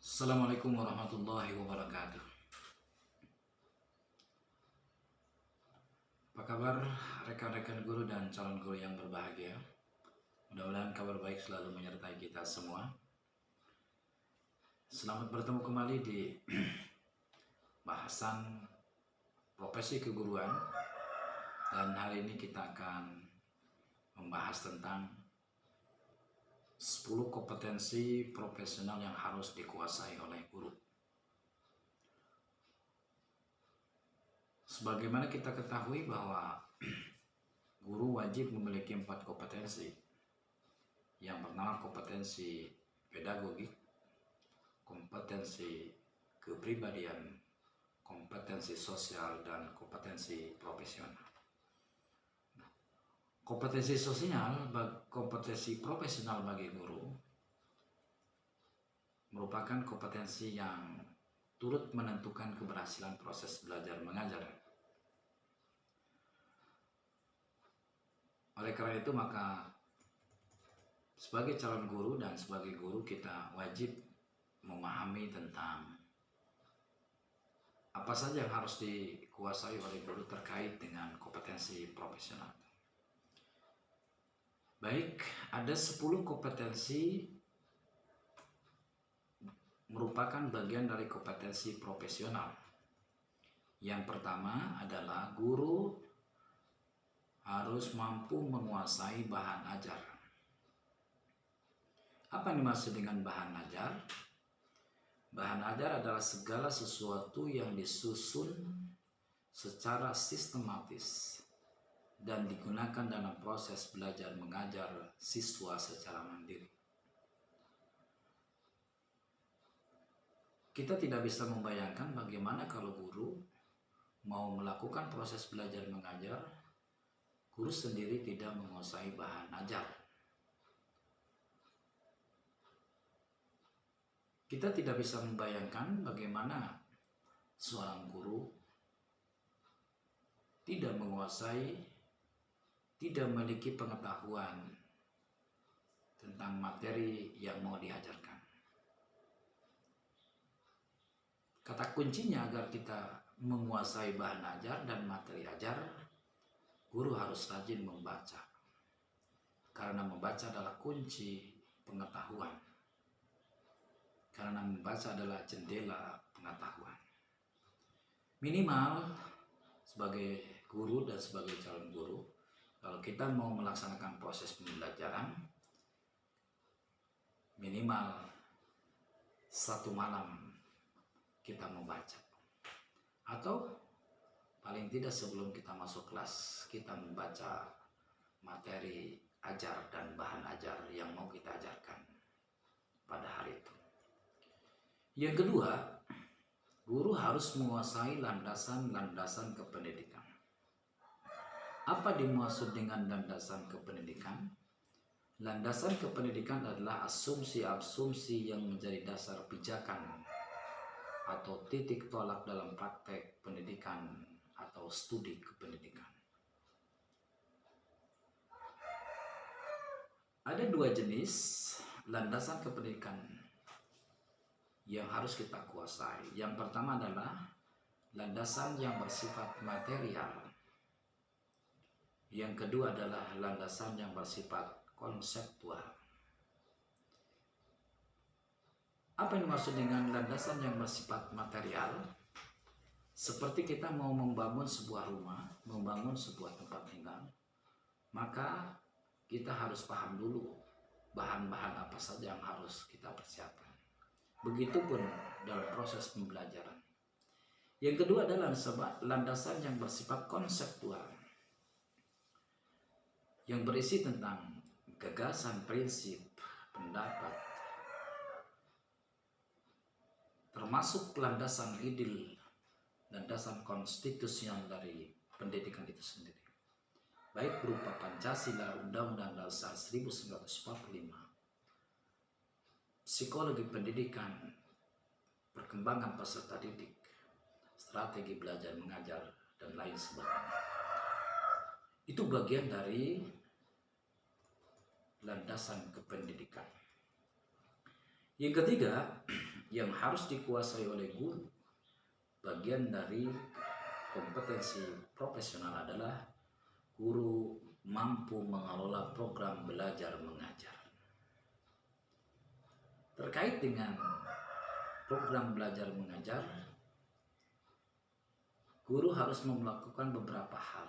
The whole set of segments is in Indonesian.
Assalamualaikum warahmatullahi wabarakatuh. Apa kabar rekan-rekan guru dan calon guru yang berbahagia? Mudah-mudahan kabar baik selalu menyertai kita semua. Selamat bertemu kembali di bahasan profesi keguruan. Dan hari ini kita akan membahas tentang 10 kompetensi profesional yang harus dikuasai oleh guru. Sebagaimana kita ketahui bahwa guru wajib memiliki 4 kompetensi. Yang pertama kompetensi pedagogik, kompetensi kepribadian, kompetensi sosial, dan kompetensi profesional. Kompetensi profesional bagi guru merupakan kompetensi yang turut menentukan keberhasilan proses belajar mengajar. Oleh karena itu maka sebagai calon guru dan sebagai guru kita wajib memahami tentang apa saja yang harus dikuasai oleh guru terkait dengan kompetensi profesional. Baik, ada 10 kompetensi merupakan bagian dari kompetensi profesional. Yang pertama adalah guru harus mampu menguasai bahan ajar. Apa yang dimaksud dengan bahan ajar? Bahan ajar adalah segala sesuatu yang disusun secara sistematis dan digunakan dalam proses belajar mengajar siswa secara mandiri. Kita tidak bisa membayangkan bagaimana kalau guru mau melakukan proses belajar mengajar, guru sendiri tidak menguasai bahan ajar. Kita tidak bisa membayangkan bagaimana seorang guru tidak memiliki pengetahuan tentang materi yang mau diajarkan. Kata kuncinya agar kita menguasai bahan ajar dan materi ajar, guru harus rajin membaca. Karena membaca adalah kunci pengetahuan. Karena membaca adalah jendela pengetahuan. Minimal sebagai guru dan sebagai calon guru, kalau kita mau melaksanakan proses pembelajaran, minimal 1 malam kita membaca. Atau paling tidak sebelum kita masuk kelas, kita membaca materi ajar dan bahan ajar yang mau kita ajarkan pada hari itu. Yang kedua, guru harus menguasai landasan-landasan kependidikan. Apa dimaksud dengan landasan kependidikan? Landasan kependidikan adalah asumsi-asumsi yang menjadi dasar pijakan atau titik tolak dalam praktek pendidikan atau studi kependidikan. Ada 2 jenis landasan kependidikan yang harus kita kuasai. Yang pertama adalah landasan yang bersifat material. Yang kedua adalah landasan yang bersifat konseptual. Apa yang dimaksud dengan landasan yang bersifat material? Seperti kita mau membangun sebuah rumah, membangun sebuah tempat tinggal, maka kita harus paham dulu bahan-bahan apa saja yang harus kita persiapkan. Begitupun dalam proses pembelajaran. Yang kedua adalah landasan yang bersifat konseptual, yang berisi tentang gagasan, prinsip, pendapat, termasuk landasan ideal, landasan konstitusional dari pendidikan itu sendiri. Baik berupa Pancasila, Undang-Undang Dasar 1945, psikologi pendidikan, perkembangan peserta didik, strategi belajar mengajar, dan lain sebagainya. Itu bagian dari landasan kependidikan. Yang ketiga yang harus dikuasai oleh guru, bagian dari kompetensi profesional adalah guru mampu mengelola program belajar mengajar. Terkait dengan program belajar mengajar, guru harus melakukan beberapa hal.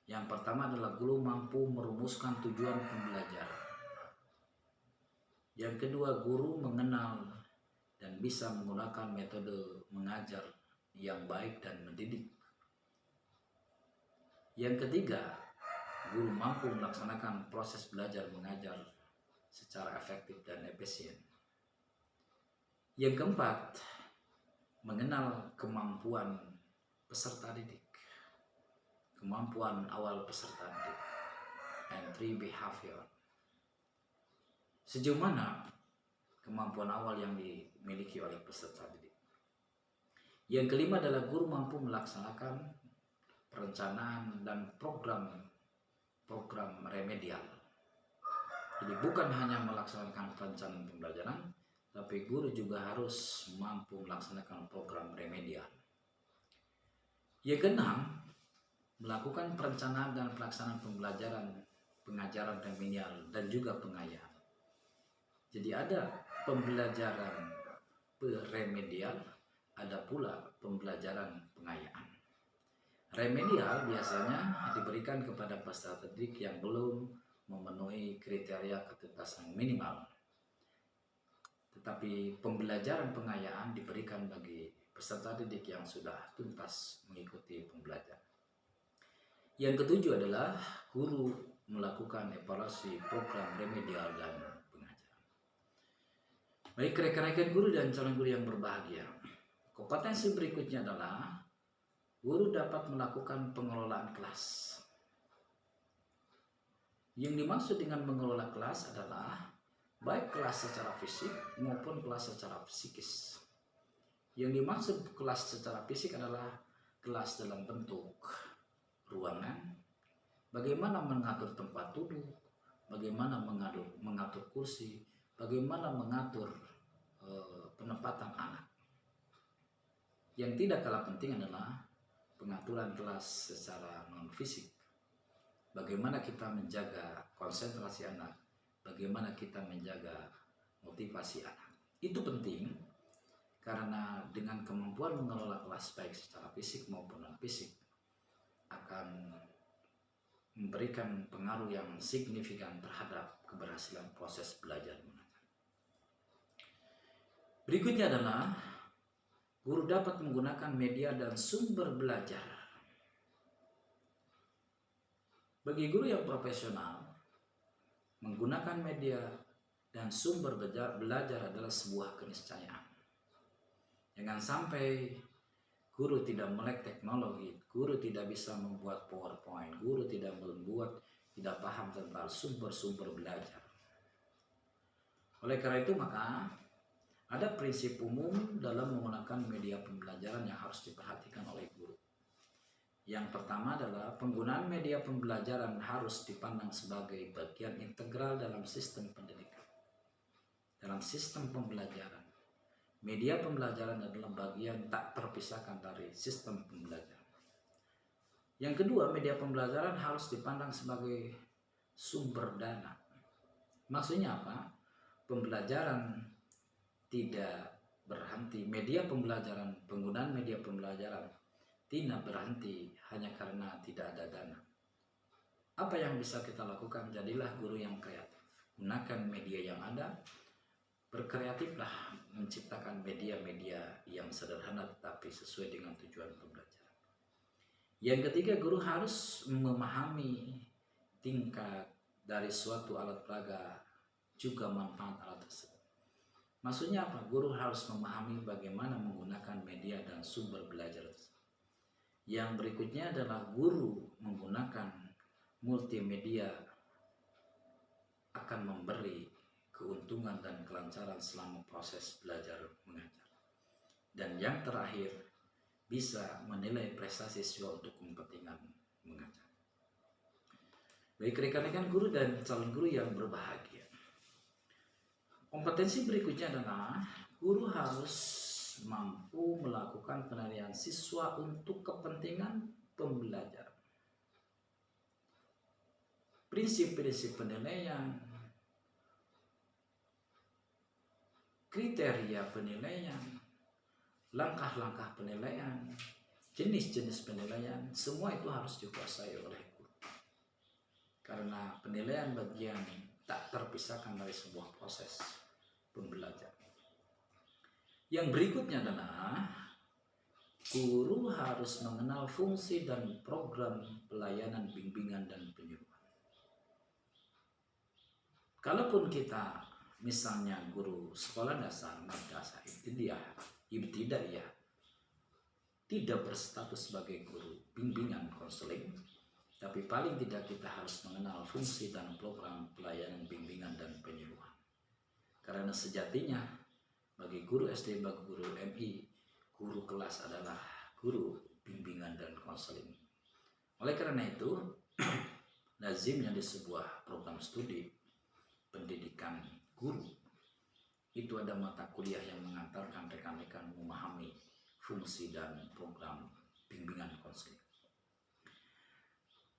Yang pertama adalah guru mampu merumuskan tujuan pembelajaran. Yang kedua, guru mengenal dan bisa menggunakan metode mengajar yang baik dan mendidik. Yang ketiga, guru mampu melaksanakan proses belajar mengajar secara efektif dan efisien. Yang keempat, mengenal kemampuan peserta didik. Kemampuan awal peserta didik. Entry behavior. Sejauh mana kemampuan awal yang dimiliki oleh peserta didik. Yang kelima adalah guru mampu melaksanakan perencanaan dan program remedial. Jadi bukan hanya melaksanakan perencanaan pembelajaran, tapi guru juga harus mampu melaksanakan program remedial. Yang keenam, melakukan perencanaan dan pelaksanaan pembelajaran, pengajaran remedial dan juga pengayaan. Jadi ada pembelajaran remedial, ada pula pembelajaran pengayaan. Remedial biasanya diberikan kepada peserta didik yang belum memenuhi kriteria ketuntasan minimal. Tetapi pembelajaran pengayaan diberikan bagi peserta didik yang sudah tuntas mengikuti pembelajaran. Yang ketujuh adalah guru melakukan evaluasi program remedial dan pengajaran. Baik rekan-rekan guru dan calon guru yang berbahagia, kompetensi berikutnya adalah guru dapat melakukan pengelolaan kelas. Yang dimaksud dengan mengelola kelas adalah baik kelas secara fisik maupun kelas secara psikis. Yang dimaksud kelas secara fisik adalah kelas dalam bentuk ruangan, bagaimana mengatur tempat duduk, bagaimana mengatur kursi, bagaimana mengatur penempatan anak. Yang tidak kalah penting adalah pengaturan kelas secara non-fisik. Bagaimana kita menjaga konsentrasi anak, bagaimana kita menjaga motivasi anak. Itu penting karena dengan kemampuan mengelola kelas baik secara fisik maupun non-fisik akan memberikan pengaruh yang signifikan terhadap keberhasilan proses belajar mengajar. Berikutnya adalah guru dapat menggunakan media dan sumber belajar. Bagi guru yang profesional, menggunakan media dan sumber belajar adalah sebuah keniscayaan. Jangan sampai guru tidak melek teknologi, guru tidak bisa membuat PowerPoint, guru tidak paham tentang sumber-sumber belajar. Oleh karena itu maka ada prinsip umum dalam menggunakan media pembelajaran yang harus diperhatikan oleh guru. Yang pertama adalah penggunaan media pembelajaran harus dipandang sebagai bagian integral dalam sistem pendidikan. Dalam sistem pembelajaran, media pembelajaran adalah bagian tak terpisahkan dari sistem pembelajaran. Yang kedua, media pembelajaran harus dipandang sebagai sumber dana. Maksudnya apa? Pembelajaran tidak berhenti, penggunaan media pembelajaran tidak berhenti hanya karena tidak ada dana. Apa yang bisa kita lakukan? Jadilah guru yang kreatif. Gunakan media yang ada, berkreatiflah menciptakan media-media yang sederhana tetapi sesuai dengan tujuan pembelajaran. Yang ketiga, guru harus memahami tingkat dari suatu alat peraga juga manfaat alat tersebut. Maksudnya apa? Guru harus memahami bagaimana menggunakan media dan sumber belajar tersebut. Yang berikutnya adalah guru menggunakan multimedia akan memberi keuntungan dan kelancaran selama proses belajar mengajar. Dan yang terakhir, bisa menilai prestasi siswa untuk kepentingan mengajar. Baik rekan-rekan guru dan calon guru yang berbahagia, Kompetensi berikutnya adalah guru harus mampu melakukan penilaian siswa untuk kepentingan pembelajaran. Prinsip-prinsip penilaian, kriteria penilaian, langkah-langkah penilaian, jenis-jenis penilaian, semua itu harus dikuasai oleh guru. Karena penilaian bagian tak terpisahkan dari sebuah proses pembelajaran. Yang berikutnya adalah guru harus mengenal fungsi dan program pelayanan bimbingan dan penyuluhan. Kalaupun kita misalnya guru sekolah dasar, madrasah, ibtidaiyah tidak berstatus sebagai guru bimbingan konseling, tapi paling tidak kita harus mengenal fungsi dan program pelayanan bimbingan dan penyuluhan. Karena sejatinya bagi guru SD, bagi guru MI, guru kelas adalah guru bimbingan dan konseling. Oleh karena itu, lazimnya di sebuah program studi pendidikan guru itu ada mata kuliah yang mengantarkan rekan-rekan memahami fungsi dan program bimbingan konseling.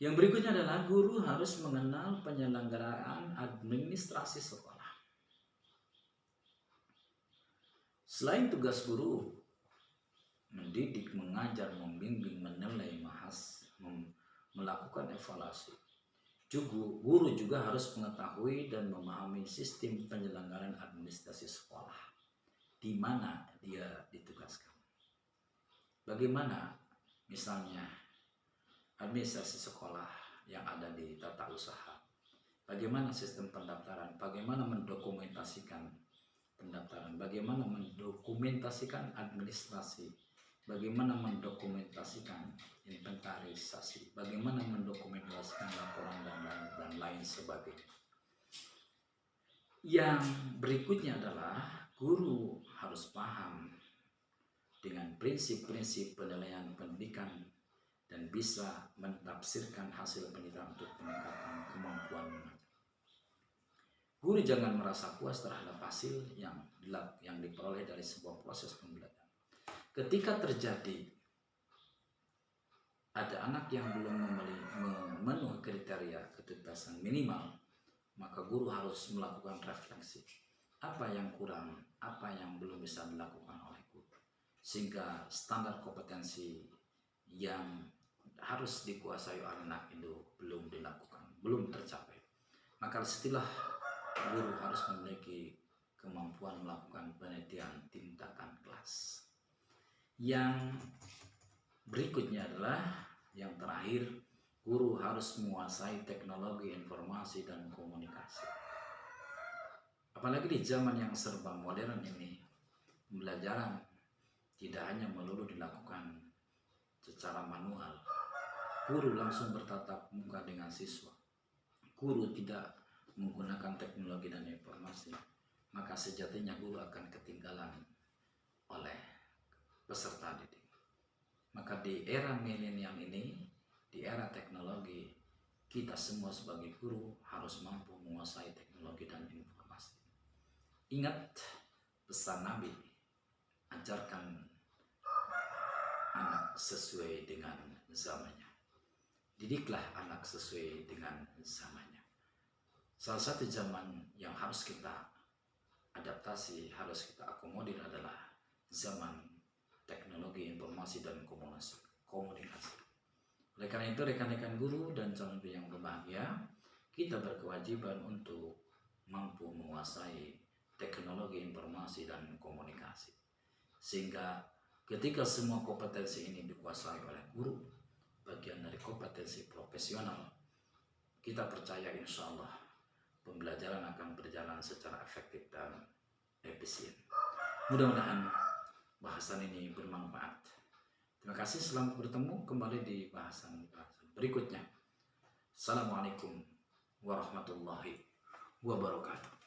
Yang berikutnya adalah guru harus mengenal penyelenggaraan administrasi sekolah. Selain tugas guru mendidik, mengajar, membimbing, menilai, melakukan evaluasi, guru juga harus mengetahui dan memahami sistem penyelenggaraan administrasi sekolah di mana dia ditugaskan. Bagaimana misalnya administrasi sekolah yang ada di tata usaha, bagaimana sistem pendaftaran, bagaimana mendokumentasikan pendaftaran, bagaimana mendokumentasikan administrasi, bagaimana mendokumentasikan inventarisasi, bagaimana mendokumentasikan laporan dan lain sebagainya. Yang berikutnya adalah guru harus paham dengan prinsip-prinsip penilaian pendidikan dan bisa mentafsirkan hasil penelitian untuk peningkatan kemampuan mengajar. Guru jangan merasa puas terhadap hasil yang diperoleh dari sebuah proses pembelajaran. Ketika terjadi ada anak yang belum memenuhi kriteria ketuntasan minimal, maka guru harus melakukan refleksi. Apa yang kurang, apa yang belum bisa dilakukan oleh guru. Sehingga standar kompetensi yang harus dikuasai oleh anak itu belum dilakukan, belum tercapai. Maka setelah guru harus memiliki kemampuan melakukan penelitian tindakan kelas. Yang berikutnya adalah yang terakhir, guru harus menguasai teknologi informasi dan komunikasi. Apalagi di zaman yang serba modern ini, pembelajaran tidak hanya melulu dilakukan secara manual. Guru langsung bertatap muka dengan siswa. Guru tidak menggunakan teknologi dan informasi, maka sejatinya guru akan ketinggalan oleh peserta didik. Maka di era milenial ini, di era teknologi, kita semua sebagai guru harus mampu menguasai teknologi dan informasi. Ingat pesan Nabi, ajarkan anak sesuai dengan zamannya. Didiklah anak sesuai dengan zamannya. Salah satu zaman yang harus kita adaptasi, harus kita akomodir adalah zaman teknologi informasi dan komunikasi. Oleh karena itu rekan-rekan guru dan calon yang berbahagia, kita berkewajiban untuk mampu menguasai teknologi informasi dan komunikasi. Sehingga ketika semua kompetensi ini dikuasai oleh guru, bagian dari kompetensi profesional, kita percaya insya Allah pembelajaran akan berjalan secara efektif dan efisien. Mudah-mudahan bahasan ini bermanfaat. Terima kasih, selamat bertemu kembali di bahasan berikutnya. Assalamualaikum warahmatullahi wabarakatuh.